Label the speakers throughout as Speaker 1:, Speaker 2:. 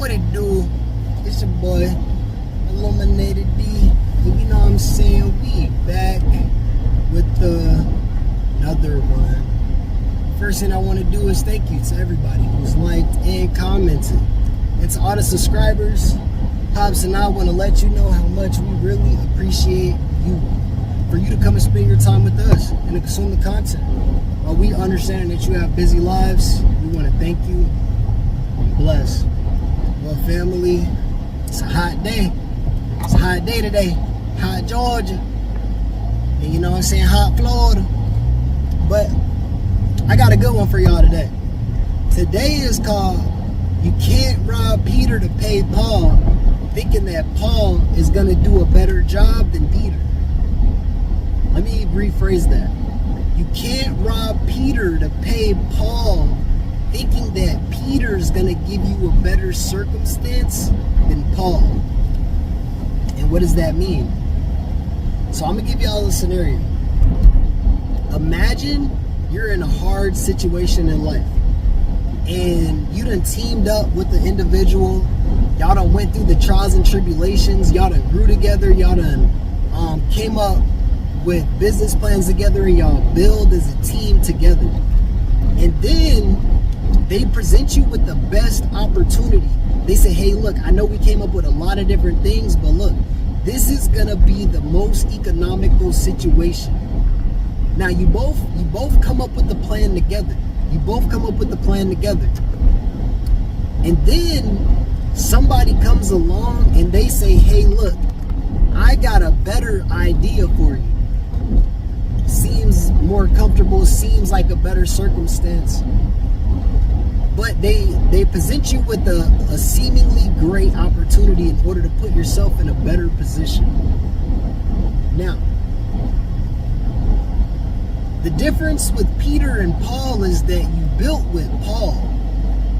Speaker 1: What it do? It's your boy, Illuminated D. And you know what I'm saying? We back with another one. First thing I want to do is thank you to everybody who's liked and commented. And to all the subscribers, Pops and I want to let you know how much we really appreciate you. For you to come and spend your time with us and to consume the content. While we understand that you have busy lives, we want to thank you and bless. Well, family, it's a hot day. It's a hot day today. Hot Georgia. And you know what I'm saying? Hot Florida. But I got a good one for y'all today. Today is called You Can't Rob Peter to Pay Paul, thinking that Paul is going to do a better job than Peter. Let me rephrase that. You can't rob Peter to pay Paul, thinking that Peter's going to give you a better circumstance than Paul. And what does that mean? So I'm going to give y'all a scenario. Imagine you're in a hard situation in life and you done teamed up with the individual. Y'all done went through the trials and tribulations. Y'all done grew together. Y'all done came up with business plans together, and y'all build as a team together. And then they present you with the best opportunity. They say, hey, look, I know we came up with a lot of different things, but look, this is gonna be the most economical situation. Now you both come up with the plan together. You both come up with the plan together. And then somebody comes along and they say, hey, look, I got a better idea for you. Seems more comfortable, seems like a better circumstance, but they present you with a seemingly great opportunity in order to put yourself in a better position. Now, the difference with Peter and Paul is that you built with Paul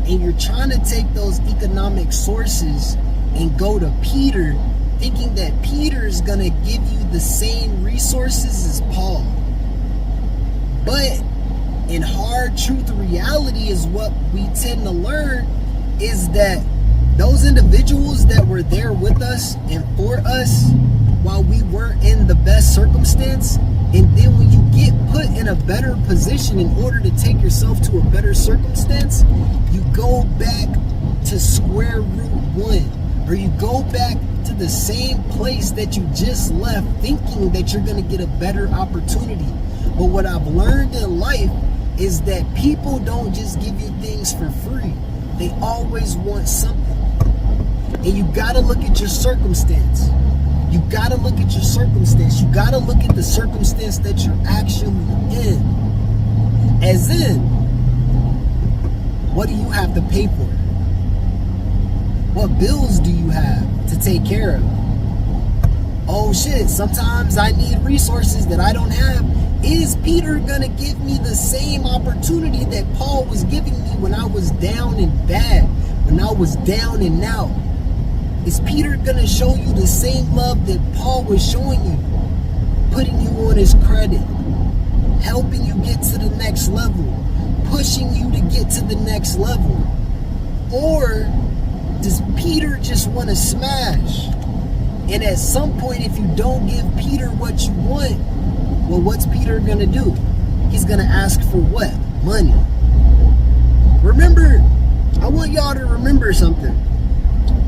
Speaker 1: and you're trying to take those economic sources and go to Peter, thinking that Peter's gonna give you the same resources as Paul. But in hard truth, reality is what we tend to learn is that those individuals that were there with us and for us while we weren't in the best circumstance, and then when you get put in a better position in order to take yourself to a better circumstance, you go back to square root one, or you go back to the same place that you just left thinking that you're going to get a better opportunity. But what I've learned in life is that people don't just give you things for free. They always want something. And you got to look at your circumstance. You got to look at your circumstance. You got to look at the circumstance that you're actually in. As in, what do you have to pay for? What bills do you have to take care of? Oh shit, sometimes I need resources that I don't have. Is Peter gonna give me the same opportunity that Paul was giving me when I was down and bad, when I was down and out? Is Peter gonna show you the same love that Paul was showing you? Putting you on his credit, helping you get to the next level, pushing you to get to the next level? Or does Peter just want to smash? And at some point, if you don't give Peter what you want, well, what's Peter going to do? He's going to ask for what? Money. Remember, I want y'all to remember something.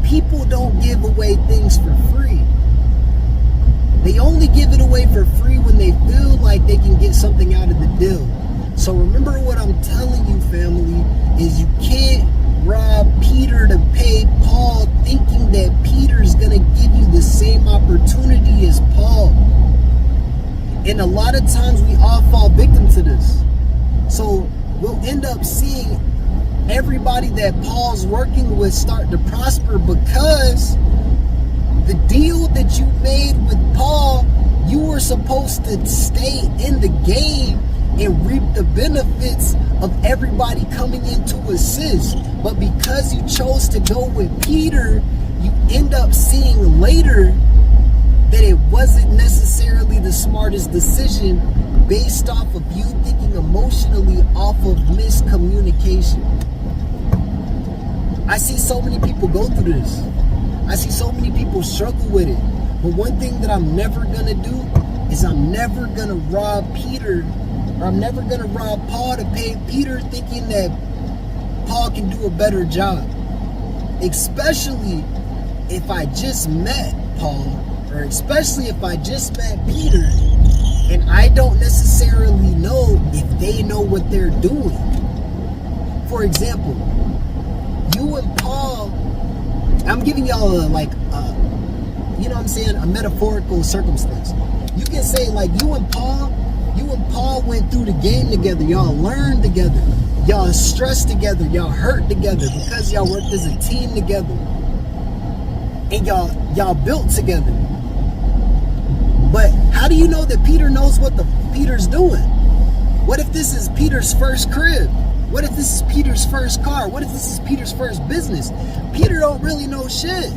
Speaker 1: People don't give away things for free. They only give it away for free when they feel like they can get something out of the deal. So remember what I'm telling you, family, is you can't rob Peter to pay Paul, thinking that Peter's gonna give you the same opportunity as Paul. And a lot of times we all fall victim to this. So we'll end up seeing everybody that Paul's working with start to prosper because the deal that you made with Paul, you were supposed to stay in the game and reap the benefits of everybody coming in to assist. But because you chose to go with Peter, you end up seeing later that it wasn't necessarily the smartest decision based off of you thinking emotionally off of miscommunication. I see so many people go through this. I see so many people struggle with it. But one thing that I'm never going to do is I'm never going to rob Peter, or I'm never going to rob Paul to pay Peter, thinking that Paul can do a better job. Especially if I just met Paul, or especially if I just met Peter, and I don't necessarily know if they know what they're doing. For example, you and Paul, I'm giving y'all you know what I'm saying, a metaphorical circumstance. You can say like you and Paul went through the game together. Y'all learned together. Y'all stressed together. Y'all hurt together because y'all worked as a team together. And y'all built together. But how do you know that Peter knows what Peter's doing? What if this is Peter's first crib? What if this is Peter's first car? What if this is Peter's first business? Peter don't really know shit.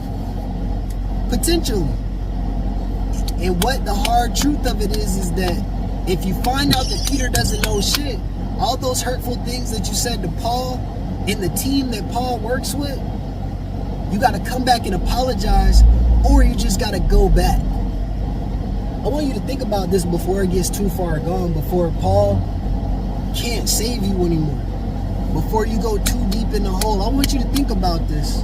Speaker 1: Potentially. And what the hard truth of it is that if you find out that Peter doesn't know shit, all those hurtful things that you said to Paul and the team that Paul works with, you got to come back and apologize, or you just got to go back. I want you to think about this before it gets too far gone, before Paul can't save you anymore. Before you go too deep in the hole, I want you to think about this,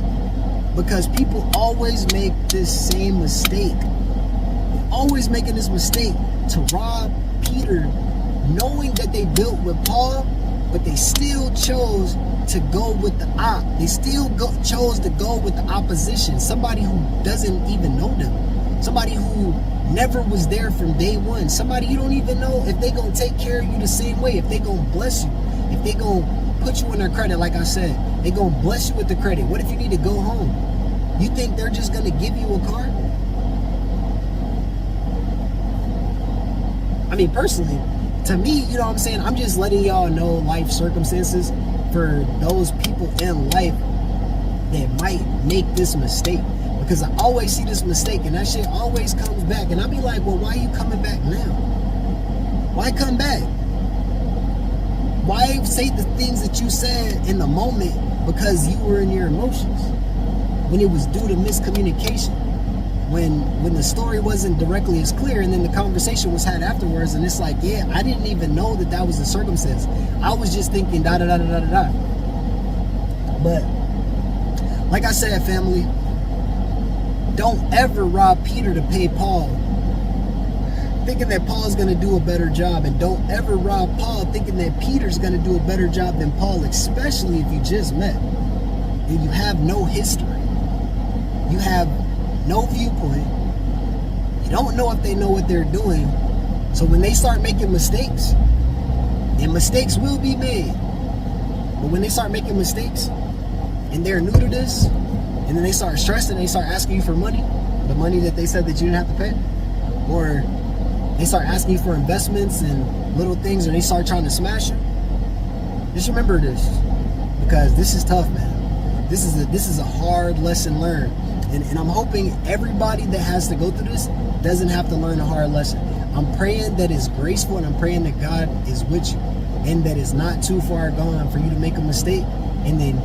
Speaker 1: because people always make this same mistake. They're always making this mistake to rob Peter, knowing that they built with Paul, but they still chose to go with the op. They still chose to go with the opposition, somebody who doesn't even know them, somebody who never was there from day one, somebody you don't even know if they gonna take care of you the same way, if they gonna bless you, if they gonna put you in their credit. Like I said, they gonna bless you with the credit. What if you need to go home? You think they're just gonna give you a car? I mean, personally, to me, you know what I'm saying, I'm just letting y'all know life circumstances for those people in life that might make this mistake. Because I always see this mistake, and that shit always comes back. And I be like, well, why are you coming back now? Why come back? Why say the things that you said in the moment because you were in your emotions? When it was due to miscommunication. When the story wasn't directly as clear, and then the conversation was had afterwards, and it's like, yeah, I didn't even know that was the circumstance. I was just thinking da da da da da da da. But like I said, family, don't ever rob Peter to pay Paul, thinking that Paul's going to do a better job. And don't ever rob Paul thinking that Peter's going to do a better job than Paul, especially if you just met and you have no history. You have no viewpoint. You don't know if they know what they're doing. So when they start making mistakes, and mistakes will be made, but when they start making mistakes and they're new to this, and then they start stressing, they start asking you for money, the money that they said that you didn't have to pay, or they start asking you for investments and little things, or they start trying to smash you, just remember this, because this is tough, man. This is a hard lesson learned. And I'm hoping everybody that has to go through this doesn't have to learn a hard lesson. I'm praying that it's graceful, and I'm praying that God is with you, and that it's not too far gone for you to make a mistake and then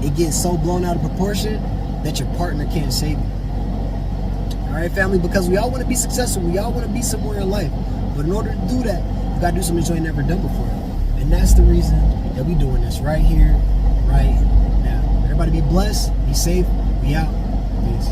Speaker 1: it gets so blown out of proportion that your partner can't save you. All right, family, because we all want to be successful. We all want to be somewhere in life. But in order to do that, you got to do something you ain't never done before. And that's the reason that we doing this right here, right now. Everybody be blessed, be safe, we out. Peace.